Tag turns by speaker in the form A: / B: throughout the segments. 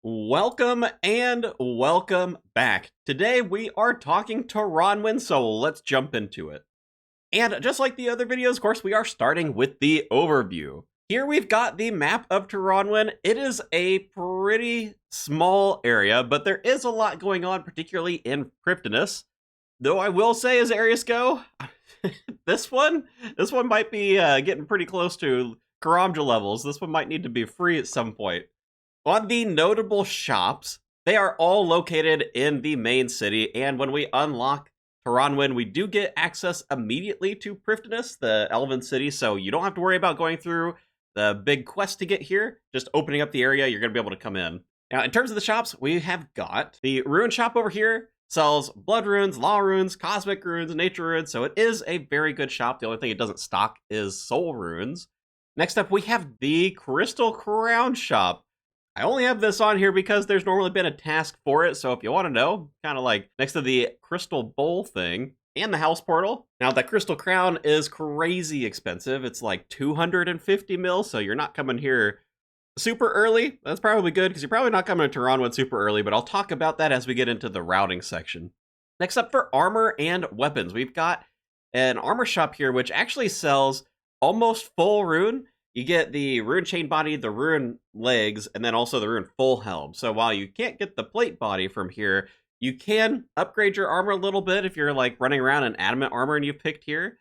A: Welcome and welcome back. Today we are talking Tirannwn, so let's jump into it. And just like the other videos, of course, we are starting with the overview. Here we've got the map of Tirannwn. It is a pretty small area, but there is a lot going on, particularly in Cryptinus. Though I will say, as areas go, this one might be getting pretty close to Karamja levels. This one might need to be free at some point. On the notable shops, they are all located in the main city, and when we unlock Tirannwn, we do get access immediately to Prifddinas, the Elven city, so you don't have to worry about going through the big quest to get here. Just opening up the area, you're going to be able to come in. Now, in terms of the shops, we have got the rune shop over here, sells blood runes, law runes, cosmic runes, nature runes, so it is a very good shop. The only thing it doesn't stock is soul runes. Next up, we have the Crystal Crown shop. I only have this on here because there's normally been a task for it, so if you want to know, kind of like next to the Crystal Bowl thing and the House Portal. Now, that Crystal Crown is crazy expensive. It's like 250 mil, so you're not coming here super early. That's probably good, because you're probably not coming to Tirannwn super early, but I'll talk about that as we get into the routing section. Next up, for armor and weapons, we've got an armor shop here, which actually sells almost full rune. You get the rune chain body, the rune legs, and then also the rune full helm. So while you can't get the plate body from here, you can upgrade your armor a little bit if you're like running around in adamant armor and you've picked here.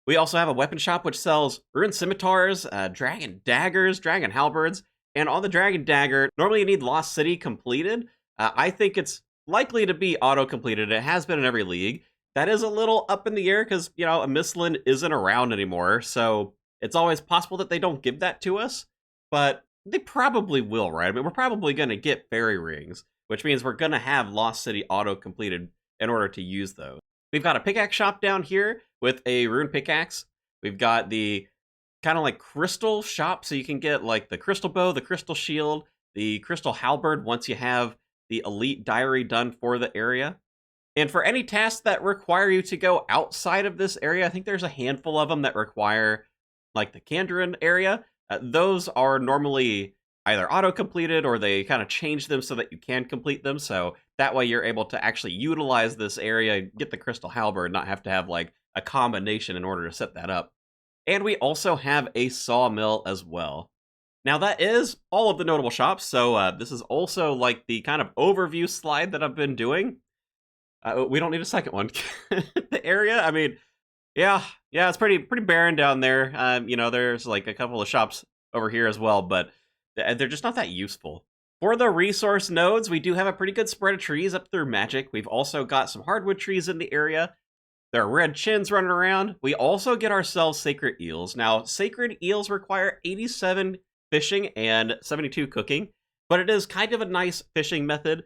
A: We also have a weapon shop which sells rune scimitars, dragon daggers, dragon halberds, and on the dragon dagger, normally you need Lost City completed. I think it's likely to be auto-completed. It has been in every league. That is a little up in the air because, you know, a Mistlin isn't around anymore, so it's always possible that they don't give that to us, but they probably will, right? I mean, we're probably going to get fairy rings, which means we're going to have Lost City auto-completed in order to use those. We've got a pickaxe shop down here with a rune pickaxe. We've got the kind of like crystal shop, so you can get like the crystal bow, the crystal shield, the crystal halberd once you have the elite diary done for the area. And for any tasks that require you to go outside of this area, I think there's a handful of them that require like the Kandran area. Those are normally either auto-completed or they kind of change them so that you can complete them. So that way you're able to actually utilize this area, get the crystal halberd, not have to have like a combination in order to set that up. And we also have a sawmill as well. Now that is all of the notable shops. So this is also like the kind of overview slide that I've been doing. We don't need a second one. The area, I mean, yeah, it's pretty barren down there. You know, there's like a couple of shops over here as well, but they're just not that useful. For the resource nodes, we do have a pretty good spread of trees up through magic. We've also got some hardwood trees in the area. There are red chins running around. We also get ourselves sacred eels. Now, sacred eels require 87 fishing and 72 cooking, but it is kind of a nice fishing method.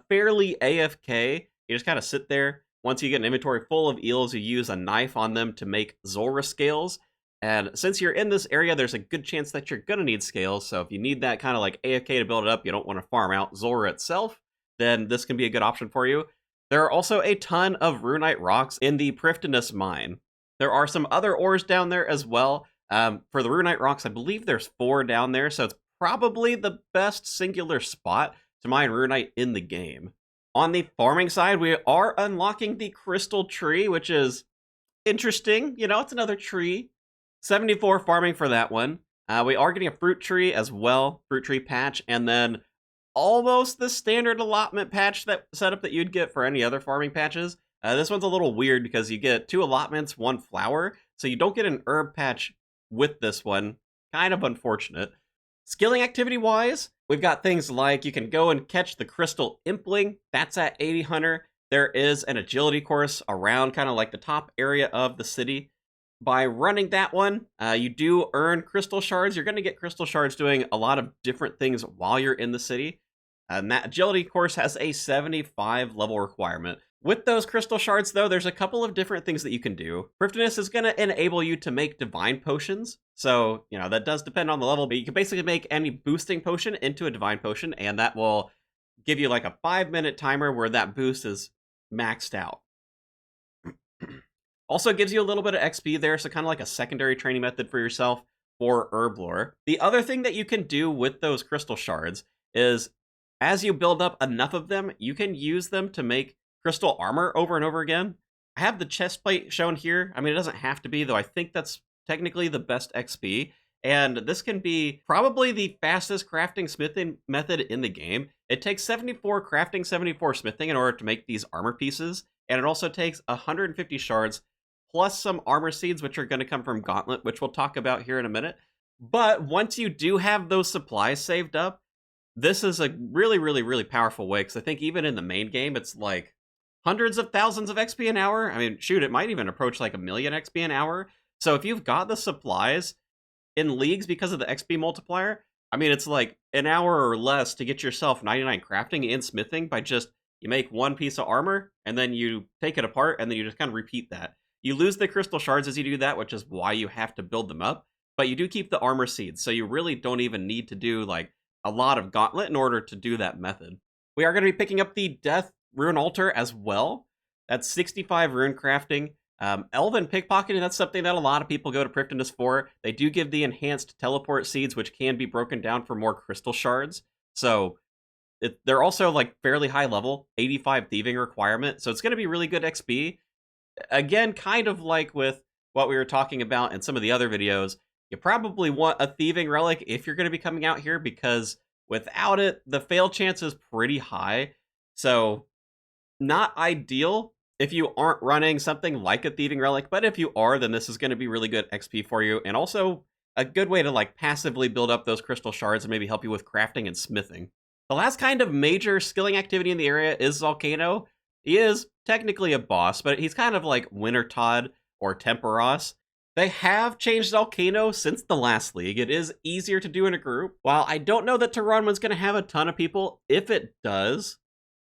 A: Fairly AFK. You just kind of sit there. Once you get an inventory full of eels, you use a knife on them to make Zora scales. And since you're in this area, there's a good chance that you're going to need scales. So if you need that kind of like AFK to build it up, you don't want to farm out Zora itself, then this can be a good option for you. There are also a ton of runite rocks in the Prifddinas mine. There are some other ores down there as well. For the runite rocks, I believe there's 4 down there, so it's probably the best singular spot to mine runite in the game. On the farming side, we are unlocking the crystal tree, which is interesting. You know, it's another tree. 74 farming for that one. We are getting a fruit tree as well, fruit tree patch, and then almost the standard allotment patch setup that you'd get for any other farming patches. This one's a little weird because you get 2 allotments, 1 flower, so you don't get an herb patch with this one. Kind of unfortunate. Skilling activity-wise, we've got things like you can go and catch the Crystal Impling. That's at 80 Hunter. There is an agility course around kind of like the top area of the city. By running that one, you do earn crystal shards. You're going to get crystal shards doing a lot of different things while you're in the city. And that agility course has a 75 level requirement. With those crystal shards, though, there's a couple of different things that you can do. Prifddinas is going to enable you to make divine potions. So, you know, that does depend on the level, but you can basically make any boosting potion into a divine potion, and that will give you like a 5-minute timer where that boost is maxed out. Also gives you a little bit of XP there, so kind of like a secondary training method for yourself for herb lore. The other thing that you can do with those crystal shards is As you build up enough of them, you can use them to make crystal armor over and over again. I have the chest plate shown here. I mean, it doesn't have to be, though I think that's technically the best XP. And this can be probably the fastest crafting smithing method in the game. It takes 74 crafting, 74 smithing in order to make these armor pieces. And it also takes 150 shards, plus some armor seeds, which are going to come from Gauntlet, which we'll talk about here in a minute. But once you do have those supplies saved up, this is a really, really, really powerful way, because I think even in the main game, it's like hundreds of thousands of XP an hour. I mean, shoot, it might even approach like 1,000,000 XP an hour. So if you've got the supplies in leagues because of the XP multiplier, I mean, it's like an hour or less to get yourself 99 crafting and smithing by just, you make one piece of armor, and then you take it apart, and then you just kind of repeat that. You lose the crystal shards as you do that, which is why you have to build them up, but you do keep the armor seeds, so you really don't even need to do like a lot of Gauntlet in order to do that method. We are going to be picking up the Death Rune Altar as well. That's 65 rune crafting. Elven Pickpocketing, that's something that a lot of people go to Prifddinas for. They do give the enhanced teleport seeds, which can be broken down for more crystal shards. So they're also like fairly high level, 85 thieving requirement. So it's going to be really good XP. Again, kind of like with what we were talking about in some of the other videos, you probably want a thieving relic if you're going to be coming out here, because without it, the fail chance is pretty high. So not ideal if you aren't running something like a thieving relic, but if you are, then this is going to be really good XP for you, and also a good way to like passively build up those crystal shards and maybe help you with crafting and smithing. The last kind of major skilling activity in the area is Volcano. He is technically a boss, but he's kind of like Wintertodt or Temperos. They have changed Volcano since the last league. It is easier to do in a group. While I don't know that Tirannwn's going to have a ton of people, if it does,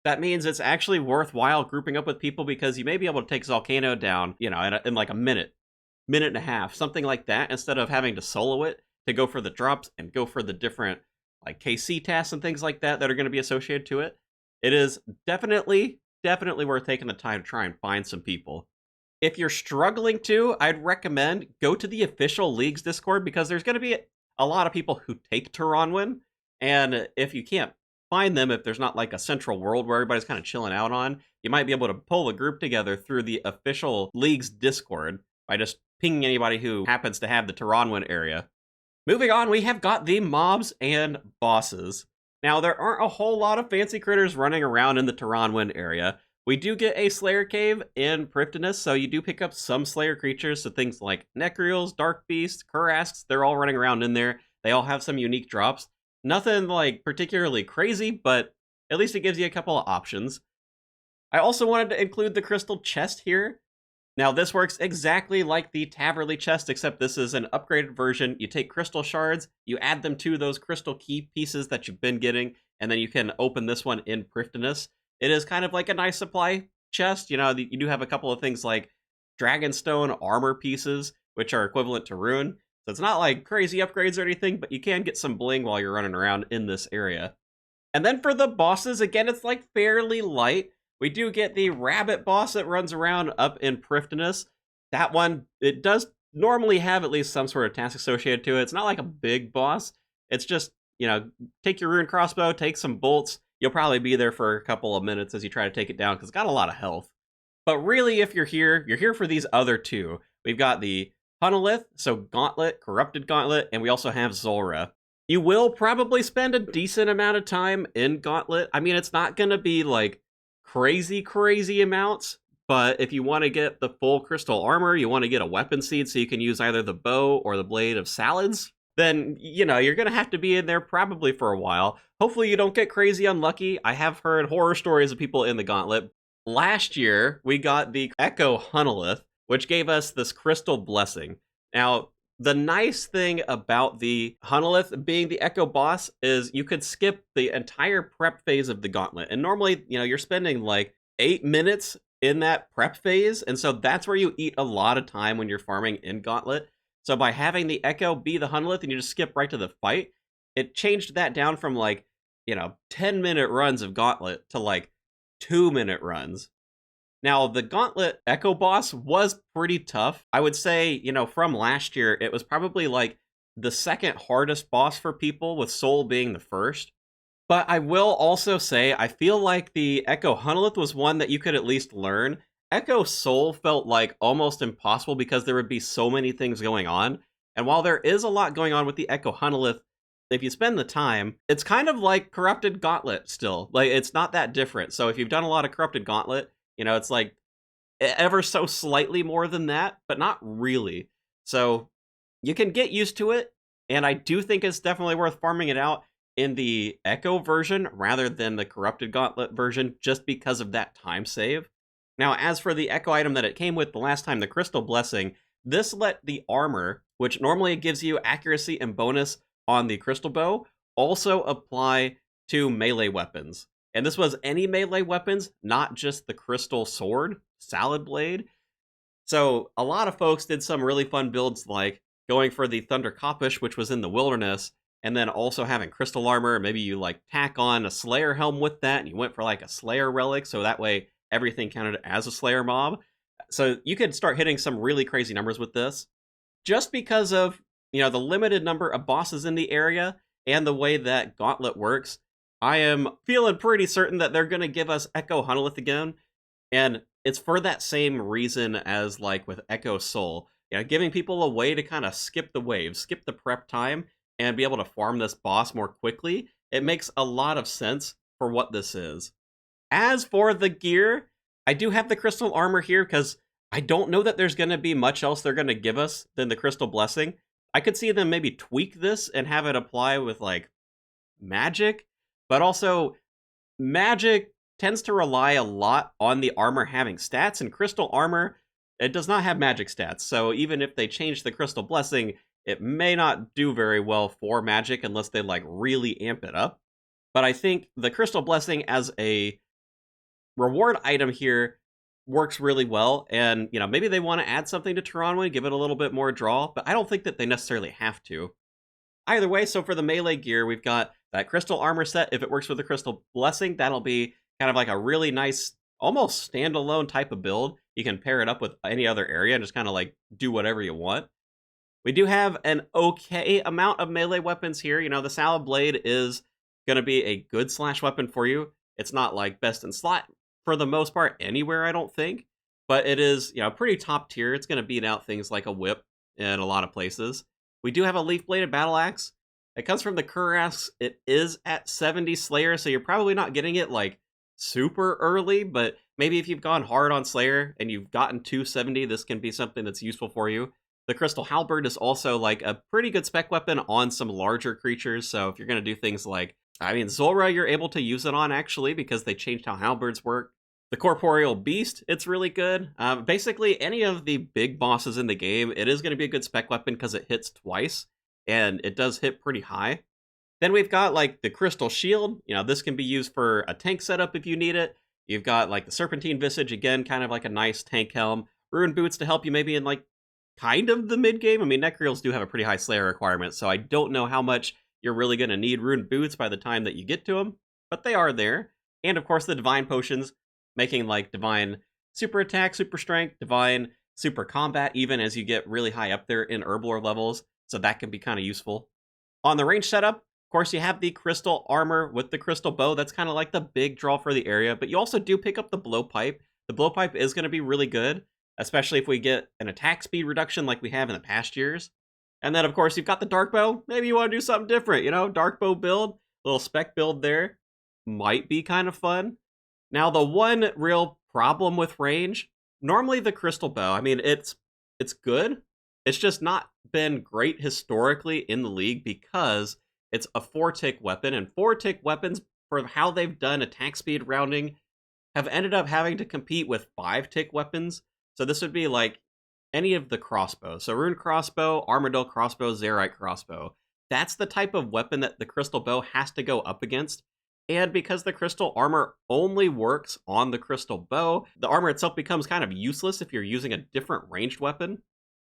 A: that means it's actually worthwhile grouping up with people, because you may be able to take Volcano down, you know, in like a minute and a half, something like that, instead of having to solo it to go for the drops and go for the different like KC tasks and things like that that are going to be associated to it. It is definitely worth taking the time to try and find some people. If you're struggling to, I'd recommend go to the official League's Discord, because there's going to be a lot of people who take Tirannwn, and if you can't find them, if there's not like a central world where everybody's kind of chilling out on, you might be able to pull a group together through the official League's Discord by just pinging anybody who happens to have the Tirannwn area. Moving on, we have got the mobs and bosses. Now, there aren't a whole lot of fancy critters running around in the Tirannwn area. We do get a Slayer Cave in Prifddinas, so you do pick up some Slayer creatures, so things like Necreals, Dark Beasts, Kurasks, they're all running around in there. They all have some unique drops. Nothing like particularly crazy, but at least it gives you a couple of options. I also wanted to include the crystal chest here. Now, this works exactly like the Taverley chest, except this is an upgraded version. You take crystal shards, you add them to those crystal key pieces that you've been getting, and then you can open this one in Prifddinas. It is kind of like a nice supply chest. You know, you do have a couple of things like Dragonstone armor pieces, which are equivalent to rune. So it's not like crazy upgrades or anything, but you can get some bling while you're running around in this area. And then for the bosses, again, it's like fairly light. We do get the rabbit boss that runs around up in Prifddinas. That one, it does normally have at least some sort of task associated to it. It's not like a big boss. It's just, you know, take your rune crossbow, take some bolts. You'll probably be there for a couple of minutes as you try to take it down, because it's got a lot of health. But really, if you're here for these other two. We've got the Hunalith, so Gauntlet, Corrupted Gauntlet, and we also have Zulrah. You will probably spend a decent amount of time in Gauntlet. I mean, it's not going to be like crazy amounts, but if you want to get the full crystal armor, you want to get a weapon seed so you can use either the bow or the blade of salads, then, you know, you're going to have to be in there probably for a while. Hopefully you don't get crazy unlucky. I have heard horror stories of people in the Gauntlet. Last year, we got the Echo Hunalith, which gave us this crystal blessing. Now, the nice thing about the Hunalith being the Echo boss is you could skip the entire prep phase of the Gauntlet. And normally, you know, you're spending like 8 minutes in that prep phase. And so that's where you eat a lot of time when you're farming in Gauntlet. So by having the Echo be the Hunalith and you just skip right to the fight, it changed that down from like, you know, 10-minute runs of Gauntlet to like 2-minute runs. Now, the Gauntlet Echo boss was pretty tough. I would say, you know, from last year, it was probably like the second hardest boss for people, with Soul being the first. But I will also say, I feel like the Echo Hunalith was one that you could at least learn. Echo Soul felt like almost impossible because there would be so many things going on. And while there is a lot going on with the Echo Hunalith, if you spend the time, it's kind of like Corrupted Gauntlet still. Like, it's not that different. So if you've done a lot of Corrupted Gauntlet, you know, it's like ever so slightly more than that, but not really. So you can get used to it, and I do think it's definitely worth farming it out in the Echo version rather than the Corrupted Gauntlet version, just because of that time save. Now, as for the Echo item that it came with the last time, the Crystal Blessing, this let the armor, which normally gives you accuracy and bonus on the Crystal Bow, also apply to melee weapons. And this was any melee weapons, not just the Crystal Sword, Salad Blade. So a lot of folks did some really fun builds like going for the Thunder Koppish, which was in the wilderness, and then also having crystal armor. Maybe you like tack on a Slayer helm with that, and you went for like a Slayer relic, so that way everything counted as a Slayer mob. So you could start hitting some really crazy numbers with this. Just because of, you know, the limited number of bosses in the area and the way that Gauntlet works, I am feeling pretty certain that they're going to give us Echo Hunalith again. And it's for that same reason as like with Echo Soul. You know, giving people a way to kind of skip the waves, skip the prep time, and be able to farm this boss more quickly. It makes a lot of sense for what this is. As for the gear, I do have the crystal armor here because I don't know that there's going to be much else they're going to give us than the Crystal Blessing. I could see them maybe tweak this and have it apply with like magic, but also magic tends to rely a lot on the armor having stats, and crystal armor, it does not have magic stats. So even if they change the Crystal Blessing, it may not do very well for magic unless they like really amp it up. But I think the Crystal Blessing as a reward item here works really well, and you know, maybe they want to add something to Tirannwn, give it a little bit more draw, but I don't think that they necessarily have to. Either way, so for the melee gear, we've got that crystal armor set. If it works with the Crystal Blessing, that'll be kind of like a really nice, almost standalone type of build. You can pair it up with any other area and just kind of like do whatever you want. We do have an okay amount of melee weapons here. You know, the Salad Blade is going to be a good slash weapon for you. It's not like best in slot for the most part anywhere, I don't think. But it is, you know, pretty top tier. It's going to beat out things like a whip in a lot of places. We do have a Leaf Bladed Battle Axe. It comes from the Cuirass. It is at 70 Slayer, so you're probably not getting it like super early, but maybe if you've gone hard on Slayer and you've gotten to 70, this can be something that's useful for you. The Crystal Halberd is also like a pretty good spec weapon on some larger creatures, so if you're going to do things like, I mean, Zulrah, you're able to use it on actually because they changed how halberds work. The Corporeal Beast, it's really good. Basically, any of the big bosses in the game, it is going to be a good spec weapon because it hits twice, and it does hit pretty high. Then we've got like the Crystal Shield. You know, this can be used for a tank setup if you need it. You've got like the Serpentine Visage, again, kind of like a nice tank helm. Rune Boots to help you maybe in like kind of the mid game. I mean, Necreals do have a pretty high Slayer requirement, so I don't know how much you're really going to need Rune Boots by the time that you get to them, but they are there. And of course, the Divine Potions, making like Divine Super Attack, Super Strength, Divine Super Combat, even as you get really high up there in Herblore levels, so that can be kind of useful. On the range setup, of course, you have the Crystal Armor with the Crystal Bow. That's kind of like the big draw for the area, but you also do pick up the Blowpipe. The Blowpipe is going to be really good, especially if we get an attack speed reduction like we have in the past years. And then, of course, you've got the Dark Bow. Maybe you want to do something different, you know? Dark Bow build, little spec build there. Might be kind of fun. Now, the one real problem with range, normally the Crystal Bow, I mean, it's good. It's just not been great historically in the league because it's a 4-tick weapon, and 4-tick weapons, for how they've done attack speed rounding, have ended up having to compete with 5-tick weapons. So this would be like any of the crossbows. So Rune Crossbow, Armadillo Crossbow, Zerite Crossbow. That's the type of weapon that the Crystal Bow has to go up against. And because the Crystal Armor only works on the Crystal Bow, the armor itself becomes kind of useless if you're using a different ranged weapon.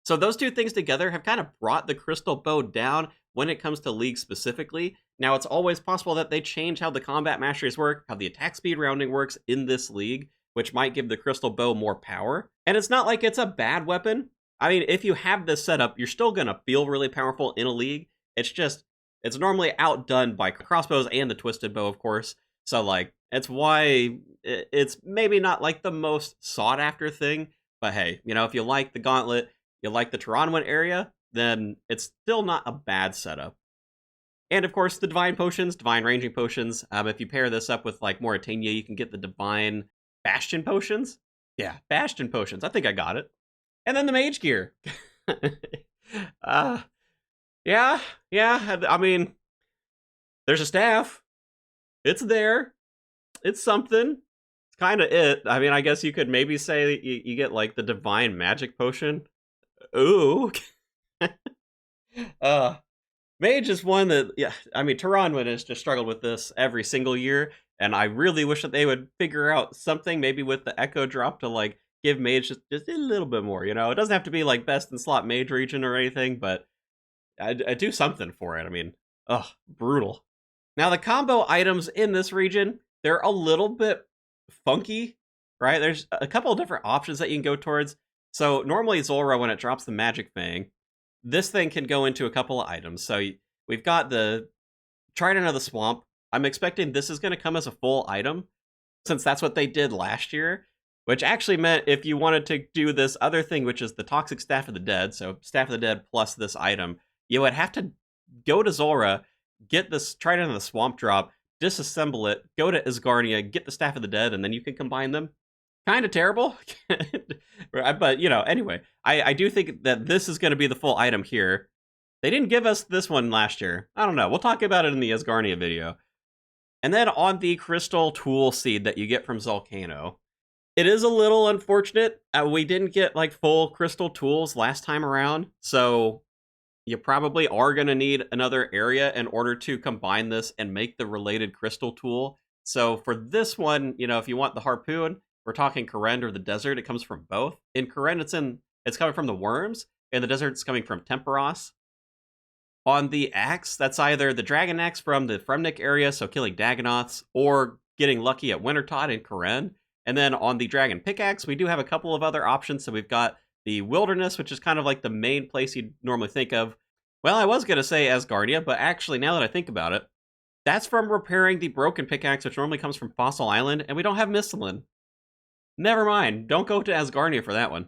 A: So those two things together have kind of brought the Crystal Bow down when it comes to League specifically. Now, it's always possible that they change how the combat masteries work, how the attack speed rounding works in this league, which might give the Crystal Bow more power. And it's not like it's a bad weapon. I mean, if you have this setup, you're still going to feel really powerful in a league. It's just, It's normally outdone by crossbows and the twisted bow, of course. So, like, it's why it's maybe not, like, the most sought-after thing. But hey, you know, if you like the gauntlet, you like the Tirannwn area, then it's still not a bad setup. And, of course, the Divine Potions, Divine Ranging Potions. If you pair this up with, like, Moritania, you can get the Divine Bastion Potions. Yeah, Bastion Potions. I think I got it. And then the Mage Gear. Yeah. I mean, there's a staff. It's there. It's something. It's kind of it. I mean, I guess you could maybe say you get, like, the Divine Magic Potion. Ooh. Mage is one that, yeah, I mean, Tirannwn has just struggled with this every single year, and I really wish that they would figure out something, maybe with the Echo Drop, to, like, give Mage just a little bit more, you know? It doesn't have to be, like, best in slot Mage region or anything, but I do something for it. I mean, ugh, brutal. Now, the combo items in this region, they're a little bit funky, right? There's a couple of different options that you can go towards. So, normally Zulrah, when it drops the Magic Fang, this thing can go into a couple of items. So we've got the Trident of the Swamp. I'm expecting this is going to come as a full item, since that's what they did last year, which actually meant if you wanted to do this other thing, which is the Toxic Staff of the Dead, so Staff of the Dead plus this item, you would have to go to Zulrah, get this Trident of the Swamp drop, disassemble it, go to Asgarnia, get the Staff of the Dead, and then you can combine them. Kind of terrible, but, you know, anyway, I do think that this is going to be the full item here. They didn't give us this one last year. I don't know. We'll talk about it in the Asgarnia video. And then on the Crystal Tool Seed that you get from Volcano, it is a little unfortunate. We didn't get, like, full Crystal Tools last time around, so you probably are going to need another area in order to combine this and make the related Crystal Tool. So for this one, you know, if you want the Harpoon, we're talking Kourend or the desert. It comes from both. In Kourend, it's coming from the worms. In the desert, it's coming from Temperos. On the axe, that's either the Dragon Axe from the Fremnik area, so killing Dagonoths, or getting lucky at Wintertot in Kourend. And then on the Dragon Pickaxe, we do have a couple of other options. So we've got the Wilderness, which is kind of like the main place you'd normally think of. Well, I was going to say Asgardia, but actually, now that I think about it, that's from repairing the Broken Pickaxe, which normally comes from Fossil Island, and we don't have Mistlin. Never mind. Don't go to Asgarnia for that one.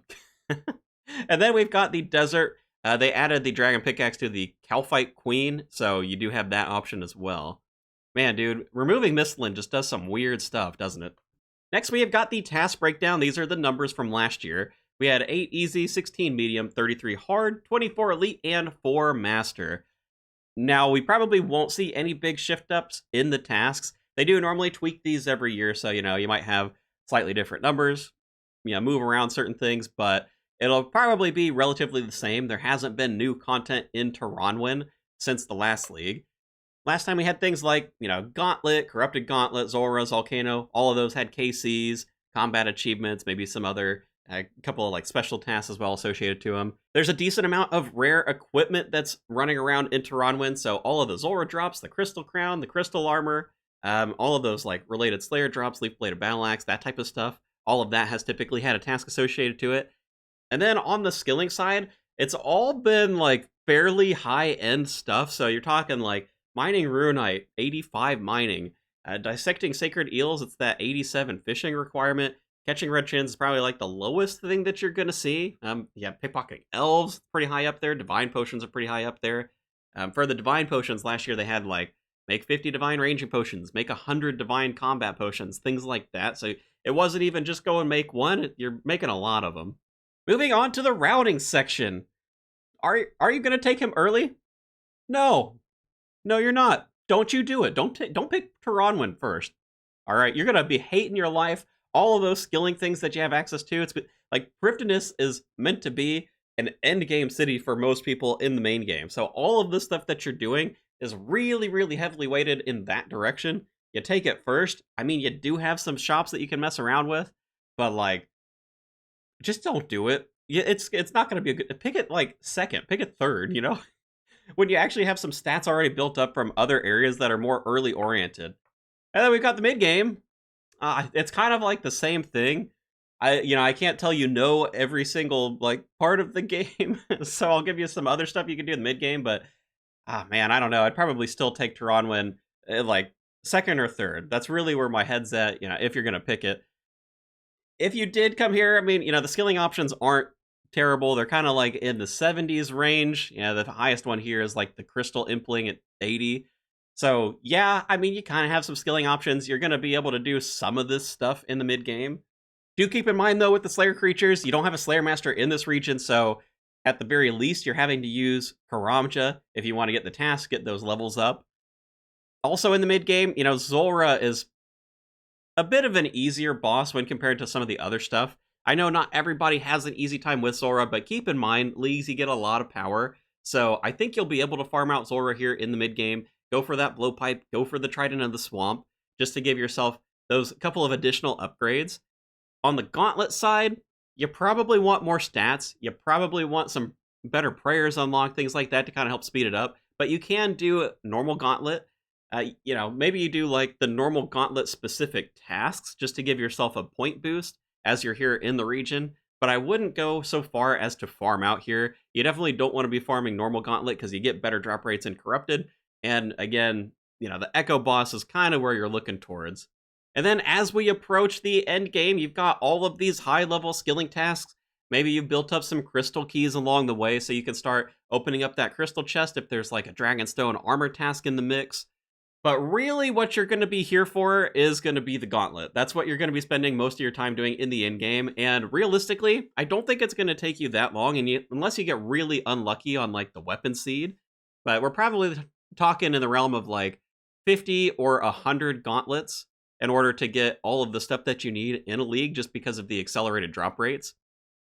A: And then we've got the desert. They added the Dragon Pickaxe to the Calphite Queen, so you do have that option as well. Man, dude, removing Mistlin just does some weird stuff, doesn't it? Next, we have got the task breakdown. These are the numbers from last year. We had 8 easy, 16 medium, 33 hard, 24 elite, and 4 master. Now, we probably won't see any big shift-ups in the tasks. They do normally tweak these every year, so, you know, you might have slightly different numbers, you know, move around certain things, but it'll probably be relatively the same. There hasn't been new content in Tirannwn since the last league. Last time we had things like, you know, Gauntlet, Corrupted Gauntlet, Zulrah, Volcano. All of those had KCs, combat achievements, maybe some other, a couple of, like, special tasks as well associated to them. There's a decent amount of rare equipment that's running around in Tirannwn, so all of the Zulrah drops, the Crystal Crown, the Crystal Armor, all of those, like, related Slayer drops, Leaf Bladed Battle Axe, that type of stuff. All of that has typically had a task associated to it. And then on the skilling side, it's all been, like, fairly high-end stuff. So you're talking, like, mining Runite, 85 mining. Dissecting Sacred Eels, it's that 87 fishing requirement. Catching Red Chins is probably, like, the lowest thing that you're going to see. Yeah, Pickpocketing Elves, pretty high up there. Divine Potions are pretty high up there. For the Divine Potions, last year they had, like, make 50 Divine Ranging Potions, make 100 Divine Combat Potions, things like that. So it wasn't even just go and make one, you're making a lot of them. Moving on to the routing section. Are you going to take him early? No. No, you're not. Don't you do it. Don't pick Tirannwn first. All right, you're going to be hating your life. All of those skilling things that you have access to. It's like Prifddinas is meant to be an end game city for most people in the main game. So all of this stuff that you're doing is really, really heavily weighted in that direction. You take it first. I mean, you do have some shops that you can mess around with, but, like, just don't do it. It's not going to be a good... Pick it, like, second. Pick it third, you know? When you actually have some stats already built up from other areas that are more early oriented. And then we've got the mid game. It's kind of like the same thing. I can't tell you no every single, like, part of the game, so I'll give you some other stuff you can do in the mid game, but Ah, man, I don't know. I'd probably still take Tirannwn like second or third. That's really where my head's at. If you're gonna pick it. If you did come here, I mean, the skilling options aren't terrible. They're kind of like in the 70s range. The highest one here is like the Crystal Impling at 80. So, yeah, I mean, you kind of have some skilling options. You're going to be able to do some of this stuff in the mid game. Do keep in mind, though, with the Slayer creatures, you don't have a Slayer Master in this region, so at the very least, you're having to use Karamja if you want to get the task, get those levels up. Also in the mid game, Zulrah is a bit of an easier boss when compared to some of the other stuff. I know not everybody has an easy time with Zulrah, but keep in mind, leagues, you get a lot of power. So I think you'll be able to farm out Zulrah here in the mid game. Go for that Blowpipe, go for the Trident of the Swamp, just to give yourself those couple of additional upgrades. On the Gauntlet side, you probably want more stats. You probably want some better prayers unlocked, things like that to kind of help speed it up. But you can do normal Gauntlet. Maybe you do like the normal Gauntlet specific tasks just to give yourself a point boost as you're here in the region. But I wouldn't go so far as to farm out here. You definitely don't want to be farming normal Gauntlet because you get better drop rates in Corrupted. And again, the Echo boss is kind of where you're looking towards. And then as we approach the end game, you've got all of these high-level skilling tasks. Maybe you've built up some crystal keys along the way so you can start opening up that crystal chest if there's like a Dragonstone armor task in the mix. But really what you're going to be here for is going to be the Gauntlet. That's what you're going to be spending most of your time doing in the end game. And realistically, I don't think it's going to take you that long, unless you get really unlucky on like the weapon seed. But we're probably talking in the realm of like 50 or 100 gauntlets in order to get all of the stuff that you need in a league just because of the accelerated drop rates.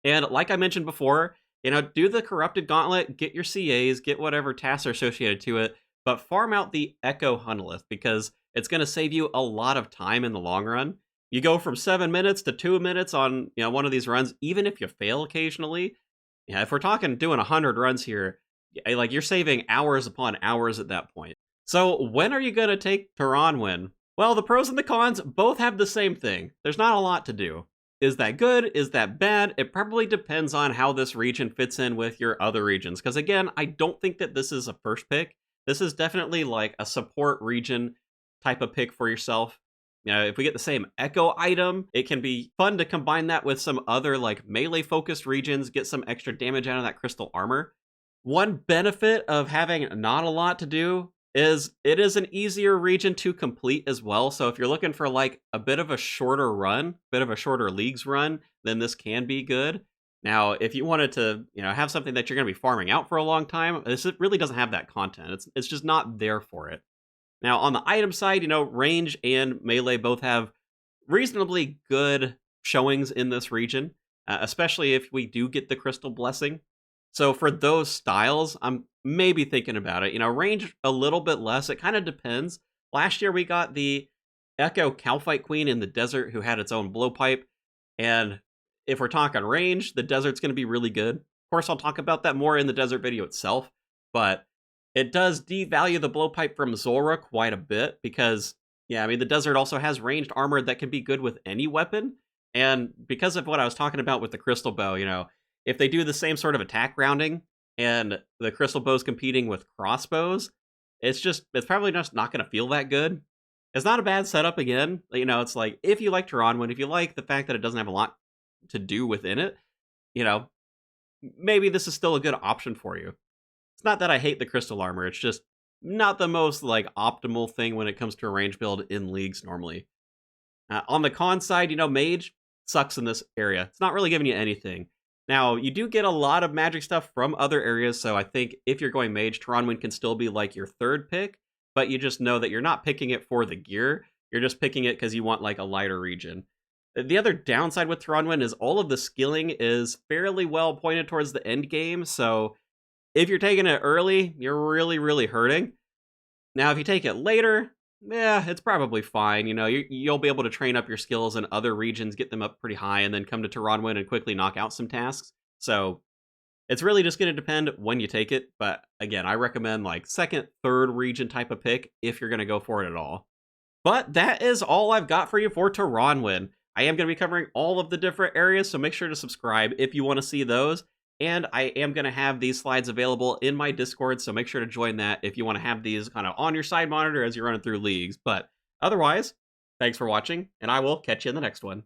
A: And like I mentioned before, do the Corrupted Gauntlet, get your CAs, get whatever tasks are associated to it, but farm out the Echo Hunalith because it's going to save you a lot of time in the long run. You go from 7 minutes to 2 minutes on one of these runs, even if you fail occasionally. If we're talking doing 100 runs here, like you're saving hours upon hours at that point. So when are you going to take Tirannwn? Well, the pros and the cons both have the same thing. There's not a lot to do. Is that good? Is that bad? It probably depends on how this region fits in with your other regions. Because again, I don't think that this is a first pick. This is definitely like a support region type of pick for yourself. If we get the same Echo item, it can be fun to combine that with some other like melee focused regions, get some extra damage out of that crystal armor. One benefit of having not a lot to do is it is an easier region to complete as well. So if you're looking for like a bit of a shorter run, bit of a shorter leagues run, then this can be good. Now, if you wanted to, have something that you're going to be farming out for a long time, this really doesn't have that content. It's just not there for it. Now, on the item side, range and melee both have reasonably good showings in this region, especially if we do get the Crystal Blessing. So for those styles, I'm maybe thinking about it. Range a little bit less. It kind of depends. Last year, we got the Echo Calphite Queen in the desert who had its own blowpipe. And if we're talking range, the desert's going to be really good. Of course, I'll talk about that more in the desert video itself. But it does devalue the blowpipe from Zulrah quite a bit because, the desert also has ranged armor that can be good with any weapon. And because of what I was talking about with the crystal bow, if they do the same sort of attack rounding and the crystal bow's competing with crossbows, it's probably just not going to feel that good. It's not a bad setup again. It's like, if you like Tirannwn, if you like the fact that it doesn't have a lot to do within it, maybe this is still a good option for you. It's not that I hate the crystal armor. It's just not the most like optimal thing when it comes to a range build in leagues normally. On the con side, mage sucks in this area. It's not really giving you anything. Now, you do get a lot of magic stuff from other areas, so I think if you're going mage, Tirannwn can still be like your third pick, but you just know that you're not picking it for the gear. You're just picking it because you want like a lighter region. The other downside with Tirannwn is all of the skilling is fairly well pointed towards the end game, so if you're taking it early, you're really, really hurting. Now, if you take it later, it's probably fine. You'll be able to train up your skills in other regions, get them up pretty high, and then come to Tirannwn and quickly knock out some tasks. So it's really just going to depend when you take it. But again, I recommend like second, third region type of pick if you're going to go for it at all. But that is all I've got for you for Tirannwn. I am going to be covering all of the different areas, so make sure to subscribe if you want to see those. And I am going to have these slides available in my Discord, so make sure to join that if you want to have these kind of on your side monitor as you're running through leagues. But otherwise, thanks for watching, and I will catch you in the next one.